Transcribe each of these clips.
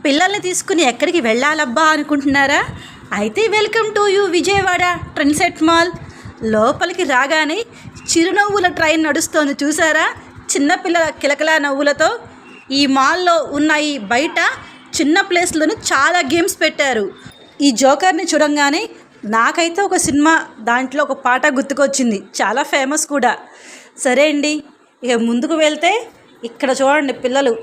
పిల్లల్ని తీసుకుని ఎక్కడికి వెళ్ళాలబ్బా అనుకుంటున్నారా? అయితే welcome to you Vijayawada trendset mall. లోపలికి రాగానే చిరునవ్వుల ట్రైన్ నడుస్తోంది చూసారా? చిన్నపిల్లల కిలకల నవ్వులతో. ఈ మాల్లో ఉన్న ఈ బయట చిన్న ప్లేస్లోనే చాలా గేమ్స్ పెట్టారు. ఈ జోకర్ని చూడంగానే నాకైతే ఒక సినిమా దాంట్లో ఒక పాట గుర్తుకొచ్చింది, చాలా ఫేమస్ కూడా. సరే అండి, ఇక ముందుకు వెళ్తే ఇక్కడ చూడండి, పిల్లలు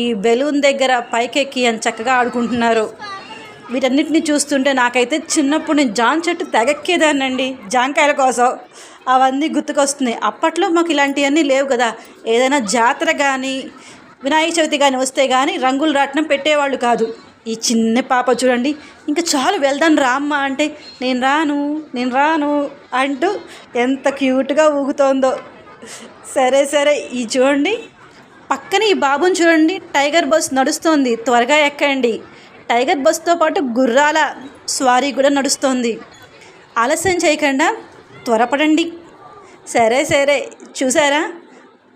ఈ బెలూన్ దగ్గర పైకెక్కి అని చక్కగా ఆడుకుంటున్నారు. వీటన్నిటిని చూస్తుంటే నాకైతే చిన్నప్పుడు నేను జాన్ చెట్టు తెగెక్కేదాన్నండి జాంకాయల కోసం. అవన్నీ గుర్తుకొస్తున్నాయి. అప్పట్లో మాకు ఇలాంటివన్నీ లేవు కదా. ఏదైనా జాతర కానీ వినాయక చవితి కానీ వస్తే కానీ రంగులు రాట్నం పెట్టేవాళ్ళు కాదు. ఈ చిన్న పాప చూడండి, ఇంకా చాలు వెళ్దాం రామ్మ అంటే నేను రాను అంటూ ఎంత క్యూట్గా ఊగుతోందో. సరే ఈ చూడండి, పక్కన ఈ బాబుని చూడండి, టైగర్ బస్ నడుస్తోంది, త్వరగా ఎక్కండి. టైగర్ బస్తో పాటు గుర్రాల స్వారీ కూడా నడుస్తోంది. ఆలస్యం చేయకుండా త్వరపడండి. సరే చూసారా,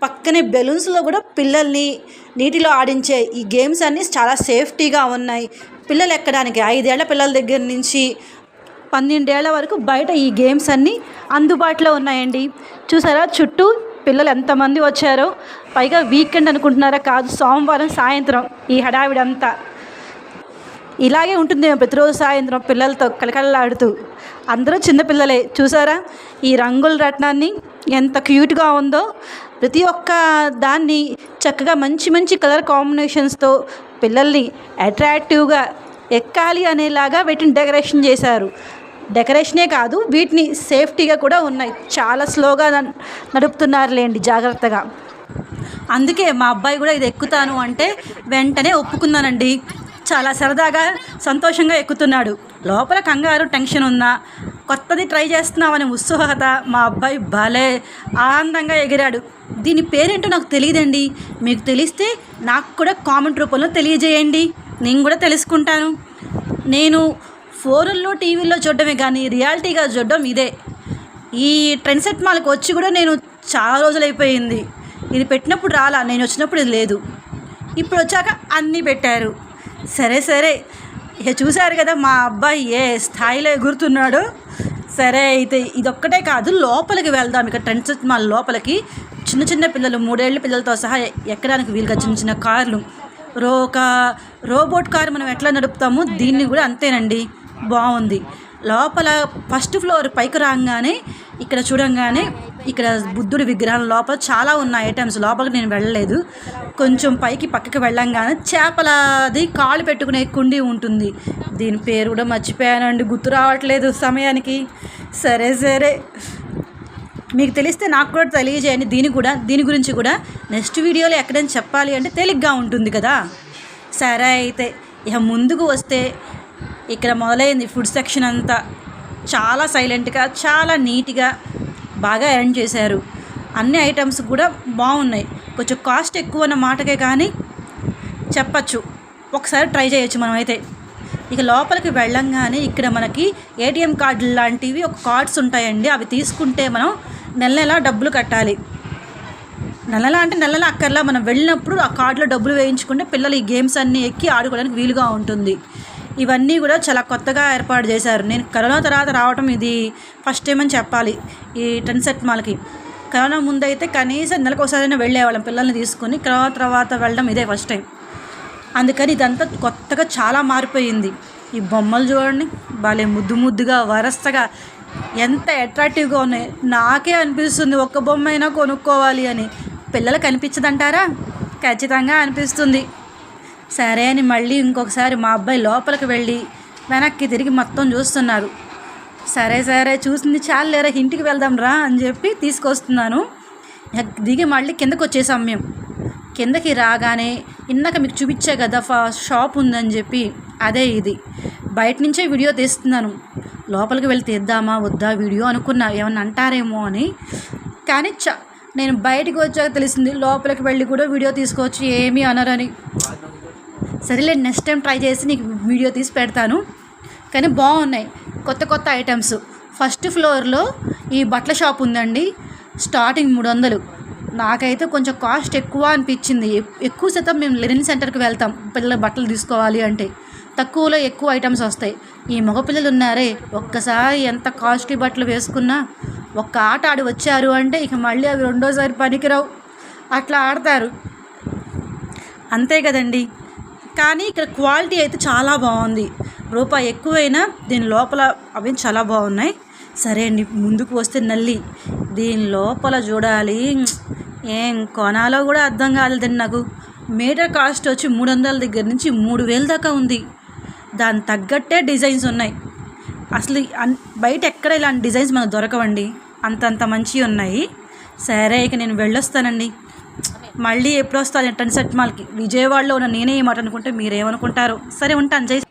పక్కనే బెలూన్స్లో కూడా పిల్లల్ని నీటిలో ఆడించే ఈ గేమ్స్ అన్నీ చాలా సేఫ్టీగా ఉన్నాయి. పిల్లలు ఎక్కడానికి 5 ఏళ్ల పిల్లల దగ్గర నుంచి 12 ఏళ్ల వరకు బయట ఈ గేమ్స్ అన్నీ అందుబాటులో ఉన్నాయండి. చూసారా చుట్టూ పిల్లలు ఎంతమంది వచ్చారో. పైగా వీకెండ్ అనుకుంటున్నారా? కాదు, సోమవారం సాయంత్రం ఈ హడావిడంతా ఇలాగే ఉంటుంది. ప్రతిరోజు సాయంత్రం పిల్లలతో కలకలలాడుతూ. అందరూ చిన్నపిల్లలే. చూసారా ఈ రంగుల రత్నాన్ని ఎంత క్యూట్గా ఉందో. ప్రతి ఒక్క దాన్ని చక్కగా మంచి కలర్ కాంబినేషన్స్తో పిల్లల్ని అట్రాక్టివ్గా ఎక్కాలి అనేలాగా వీటిని డెకరేషన్ చేశారు. డెకరేషనే కాదు, వీటిని సేఫ్టీగా కూడా ఉన్నాయి. చాలా స్లోగా నడుపుతున్నారులేండి, జాగ్రత్తగా. అందుకే మా అబ్బాయి కూడా ఇది ఎక్కుతాను అంటే వెంటనే ఒప్పుకున్నానండి. చాలా సరదాగా సంతోషంగా ఎక్కుతున్నాడు. లోపల కంగారు టెన్షన్ ఉన్నా కొత్తది ట్రై చేస్తున్నామనే ఉత్సుకత మా అబ్బాయి భలే ఆనందంగా ఎగిరాడు. దీని పేరేంటో నాకు తెలియదండి. మీకు తెలిస్తే నాకు కూడా కామెంట్ రూపంలో తెలియజేయండి, నేను కూడా తెలుసుకుంటాను. నేను ఫోన్లో టీవీల్లో చూడడమే కానీ రియాలిటీగా చూడడం ఇదే. ఈ ట్రెండ్సెట్ మాల్కి వచ్చి కూడా నేను చాలా రోజులైపోయింది. ఇది పెట్టినప్పుడు రాలా, నేను వచ్చినప్పుడు ఇది లేదు. ఇప్పుడు వచ్చాక అన్నీ పెట్టారు. సరే ఇక చూశారు కదా మా అబ్బాయి ఏ స్థాయిలో ఎగురుతున్నాడో. సరే అయితే ఇదొక్కటే కాదు, లోపలికి వెళ్దాం. ఇక ట్రెండ్సెట్ మాల్ లోపలికి చిన్న పిల్లలు 3 ఏళ్ల పిల్లలతో సహా ఎక్కడానికి వీలుగా చిన్న కార్లు, రోబోట్ కారు మనం ఎట్లా నడుపుతామో దీన్ని కూడా అంతేనండి, బాగుంది. లోపల ఫస్ట్ ఫ్లోర్ పైకి రాగానే ఇక్కడ చూడంగానే ఇక్కడ బుద్ధుడి విగ్రహం లోపల చాలా ఉన్నాయి ఐటమ్స్. లోపలికి నేను వెళ్ళలేదు. కొంచెం పక్కకి వెళ్ళంగానే చేపలది కాళ్ళు పెట్టుకునే కుండీ ఉంటుంది. దీని పేరు కూడా మర్చిపోయానండి, గుర్తు రావట్లేదు సమయానికి. సరే మీకు తెలిస్తే నాకు కూడా తెలియజేయండి. దీని గురించి కూడా నెక్స్ట్ వీడియోలో ఎక్కడైనా చెప్పాలి అంటే తేలిగ్గా ఉంటుంది కదా. సరే అయితే ఇక ముందుకు వస్తే ఇక్కడ మొదలైంది ఫుడ్ సెక్షన్ అంతా. చాలా సైలెంట్గా, చాలా నీట్గా బాగా అరేంజ్ చేశారు. అన్ని ఐటమ్స్ కూడా బాగున్నాయి. కొంచెం కాస్ట్ ఎక్కువ అన్న మాటకే కానీ చెప్పచ్చు, ఒకసారి ట్రై చేయొచ్చు మనం అయితే. ఇక లోపలికి వెళ్ళంగానే ఇక్కడ మనకి ఏటీఎం కార్డులు లాంటివి ఒక కార్డ్స్ ఉంటాయండి. అవి తీసుకుంటే మనం నెల డబ్బులు కట్టాలి. నెలలా అక్కర్లా, మనం వెళ్ళినప్పుడు ఆ కార్డులో డబ్బులు వేయించుకుంటే పిల్లలు ఈ గేమ్స్ అన్నీ ఎక్కి ఆడుకోవడానికి వీలుగా ఉంటుంది. ఇవన్నీ కూడా చాలా కొత్తగా ఏర్పాటు చేశారు. నేను కరోనా తర్వాత రావటం ఇది ఫస్ట్ టైం అని చెప్పాలి ఈ ట్రెండ్సెట్ మాల్కి. కరోనా ముందైతే కనీసం నెలకు ఒకసారైనా వెళ్ళేవాళ్ళం పిల్లల్ని తీసుకొని. కరోనా తర్వాత వెళ్ళడం ఇదే ఫస్ట్ టైం. అందుకని ఇదంతా కొత్తగా చాలా మారిపోయింది. ఈ బొమ్మలు చూడండి, భలే ముద్దుగా వరసగా ఎంత అట్రాక్టివ్గా ఉన్నాయి. నాకే అనిపిస్తుంది ఒక్క బొమ్మ అయినా కొనుక్కోవాలి అని. పిల్లలకు అనిపించదంటారా? ఖచ్చితంగా అనిపిస్తుంది. సరే అని మళ్ళీ ఇంకొకసారి మా అబ్బాయి లోపలికి వెళ్ళి వెనక్కి తిరిగి మొత్తం చూస్తున్నారు. సరే చూసింది చాలు లేరా, ఇంటికి వెళ్దాం రా అని చెప్పి తీసుకొస్తున్నాను. దిగి మళ్ళీ కిందకు వచ్చే సమయం. కిందకి రాగానే ఇందాక మీకు చూపించే కదా షాప్ ఉందని చెప్పి, అదే ఇది. బయట నుంచే వీడియో తీస్తున్నాను. లోపలికి వెళ్ళి తీద్దామా వద్దా వీడియో అనుకున్నా, ఏమన్నా అంటారేమో అని. కానీ నేను బయటికి వచ్చాక తెలిసింది లోపలికి వెళ్ళి కూడా వీడియో తీసుకోవచ్చు, ఏమీ అనరని. సరేలే, నెక్స్ట్ టైం ట్రై చేసి నీకు వీడియో తీసి పెడతాను. కానీ బాగున్నాయి కొత్త ఐటమ్స్. ఫస్ట్ ఫ్లోర్లో ఈ బట్టల షాప్ ఉందండి. స్టార్టింగ్ 300, నాకైతే కొంచెం కాస్ట్ ఎక్కువ అనిపించింది. ఎక్కువ శాతం మేము లెనిన్ సెంటర్కి వెళ్తాం పిల్లల బట్టలు తీసుకోవాలి అంటే. తక్కువలో ఎక్కువ ఐటమ్స్ వస్తాయి. ఈ మగపిల్లలు ఉన్నారే, ఒక్కసారి ఎంత కాస్ట్లీ బట్టలు వేసుకున్నా ఒక్క ఆట ఆడి వచ్చారు అంటే ఇక మళ్ళీ అవి రెండోసారి పనికిరావు, అట్లా ఆడతారు. అంతే కదండి. కానీ ఇక్కడ క్వాలిటీ అయితే చాలా బాగుంది. రూపాయి ఎక్కువైనా దీని లోపల అవి చాలా బాగున్నాయి. సరే అండి, ముందుకు వస్తే నల్లి, దీని లోపల చూడాలి. ఏం కొనాలో కూడా అర్థం కాలేదండి నాకు. మీటర్ కాస్ట్ వచ్చి 300 దగ్గర నుంచి 3000 దాకా ఉంది. దాని తగ్గట్టే డిజైన్స్ ఉన్నాయి. అసలు బయట ఎక్కడ ఇలాంటి డిజైన్స్ మనకు దొరకవండి, అంతంత మంచివి ఉన్నాయి. సరే ఇక నేను వెళ్ళొస్తానండి. మళ్ళీ ఎప్పుడు వస్తాను ట్రెండ్సెట్ మాల్కి? విజయవాడలో ఉన్న నేనే ఏమాట అనుకుంటే మీరేమనుకుంటారు. సరే ఉంటాను. జై